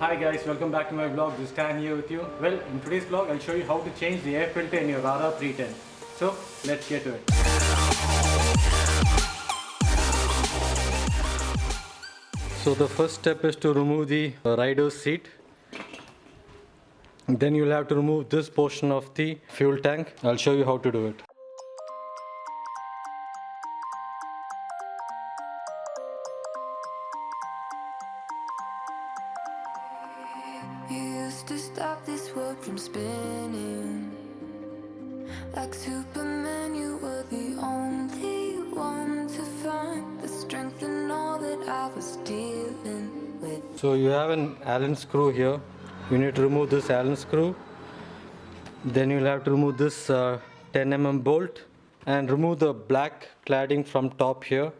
Hi guys, welcome back to my vlog. This time here with you. Well, in today's vlog, I'll show you how to change the air filter in your Rara 310. So, let's get to it. So the first step is to remove the rider's seat. Then you'll have to remove this portion of the fuel tank. I'll show you how to do it. To stop this world from spinning like Superman, you were the only one to find the strength in all that I was dealing with. So you have an Allen screw here. You need to remove this Allen screw. Then you'll have to remove this 10 mm bolt and remove the black cladding from top here.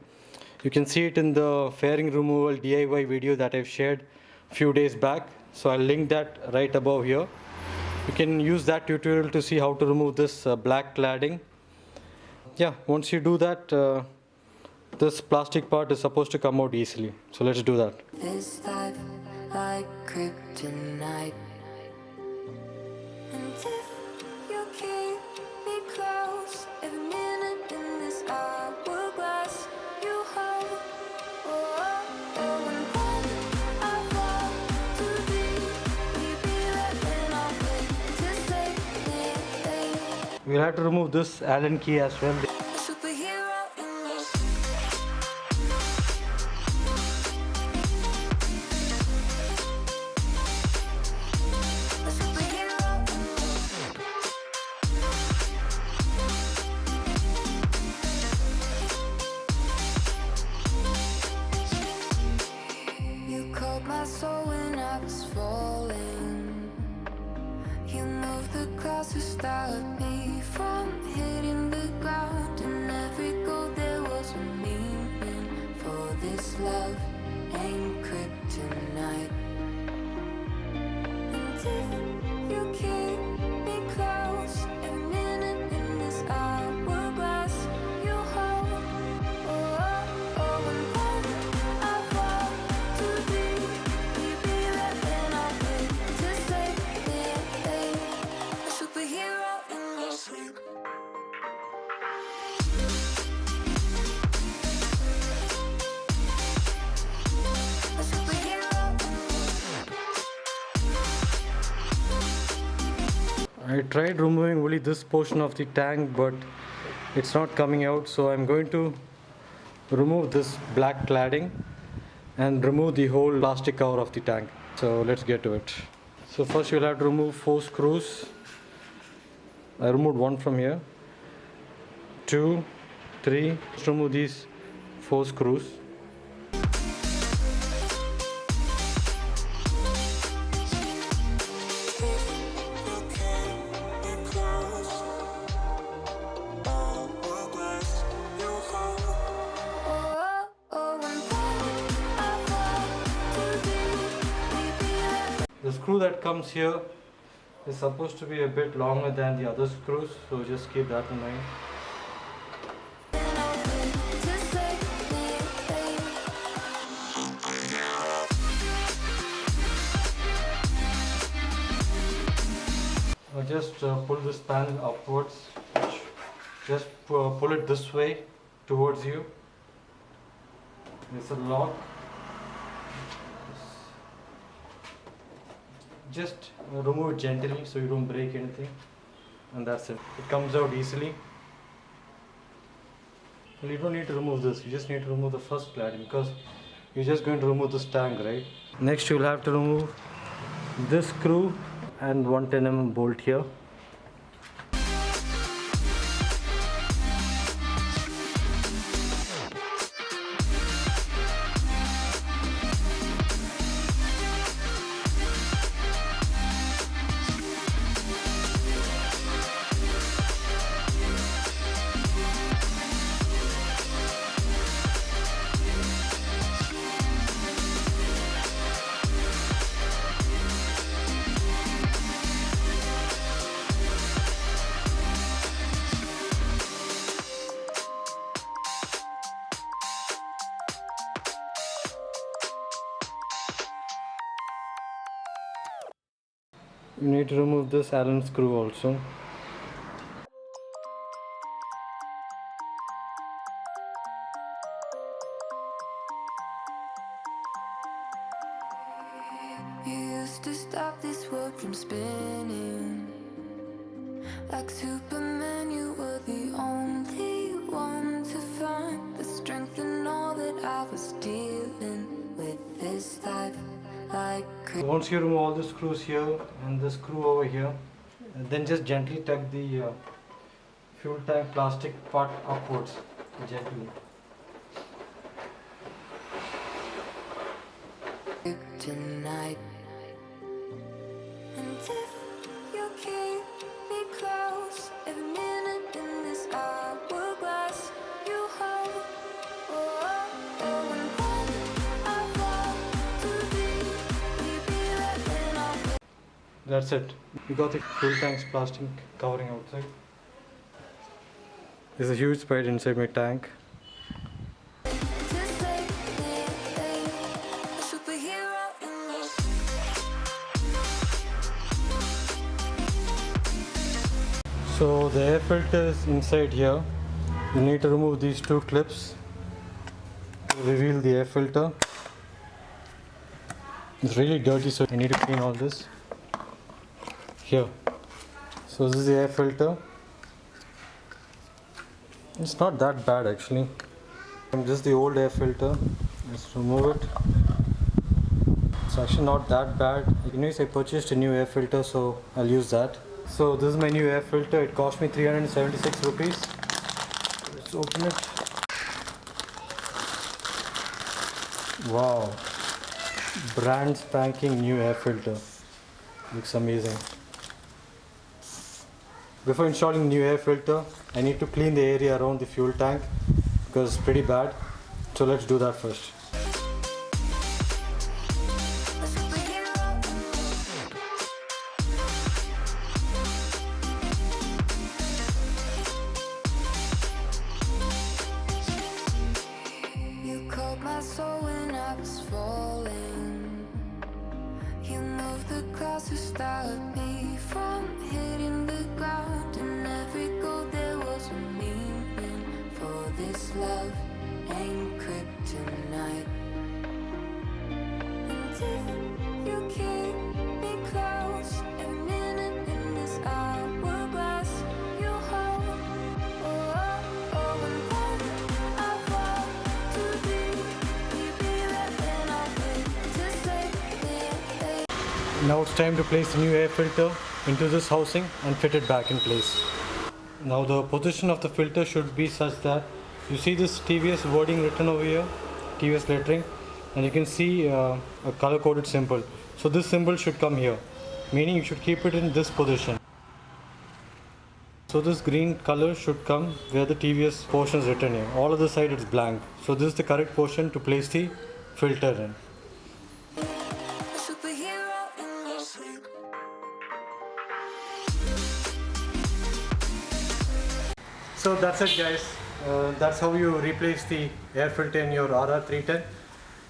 You can see it in the fairing removal DIY video that I've shared a few days back. So I'll link that right above here. You can use that tutorial to see how to remove this black cladding. Yeah, once you do that, this plastic part is supposed to come out easily. So let's do that. This life like kryptonite, and if you keep me close, every minute in this hourglass you hold. We'll have to remove this Allen key as well. You called my soul when I was falling. You moved the clouds to stop me from hitting the ground. In every goal there was a meaning, for this love ain't kryptonite. And if you keep me close, every minute in this hourglass you hold. And when I fall to thee, will you be there when I wait to save me? A superhero in your sleep. A superhero in your sleep. I tried removing only this portion of the tank, but it's not coming out. So I'm going to remove this black cladding and remove the whole plastic cover of the tank. So let's get to it. So first you'll have to remove 4 screws. I removed one from here. 2, 3. Let's remove these 4 screws. The screw that comes here is supposed to be a bit longer than the other screws, so just keep that in mind. Now just pull this panel upwards. Just pull it this way towards you. There's a lock. Just remove it gently so you don't break anything, and that's it. It comes out easily. Well, you don't need to remove this, you just need to remove the first cladding because you're just going to remove this tank, right? Next you'll have to remove this screw and 110 mm bolt here. You need to remove this Allen screw also. You used to stop this world from spinning. Like Superman, you were the only one to find the strength in all that I was dealing with this life. Like Once you remove all the screws here and the screw over here, then just gently tug the fuel tank plastic part upwards, gently. tonight. And if you keep me close, every minute in this hourglass you hold. Oh, oh, oh, and when I fall too deep, will you be there when I'm That's it. You got the fuel tank's plastic covering outside. There's a huge spider inside my tank. just like a superhero in me. So the air filter is inside here. You need to remove these two clips to reveal the air filter. It's really dirty, so you need to clean all this. Here. So this is the air filter. It's not that bad actually. This is the old air filter. Let's remove it. It's actually not that bad. Anyways, I purchased a new air filter, so I'll use that. So this is my new air filter. It cost me 376 rupees. Let's open it. Wow. Brand spanking new air filter. Looks amazing. Before installing new air filter, I need to clean the area around the fuel tank because it's pretty bad. So let's do that first. A superhero in me. You called my soul when I was falling. You moved the clouds to stop me from hitting the ground. And every goal there was a meaning. For this love ain't kryptonite. And if you keep me close, every minute in this hourglass you hold. Oh, oh, oh, and when I fall too deep, will you be there when I'm with to save me? Now it's time to place the new air filter into this housing and fit it back in place. Now the position of the filter should be such that you see this TVS wording written over here, TVS lettering, and you can see a color coded symbol. So this symbol should come here, meaning you should keep it in this position. So this green color should come where the TVS portion is written here. All other side it's blank. So this is the correct portion to place the filter in. A superhero in me. So that's it guys, that's how you replace the air filter in your RR310.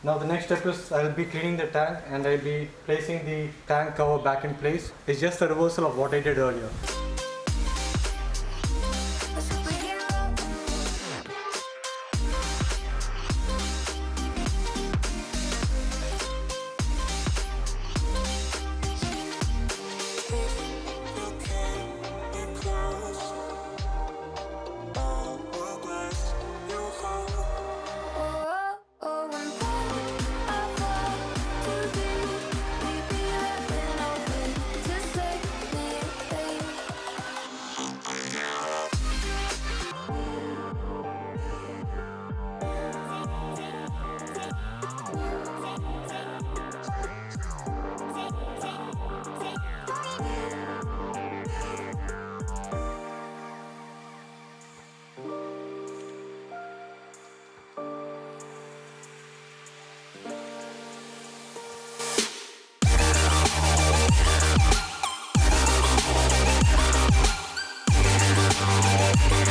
Now the next step is I'll be cleaning the tank and I'll be placing the tank cover back in place. It's just a reversal of what I did earlier.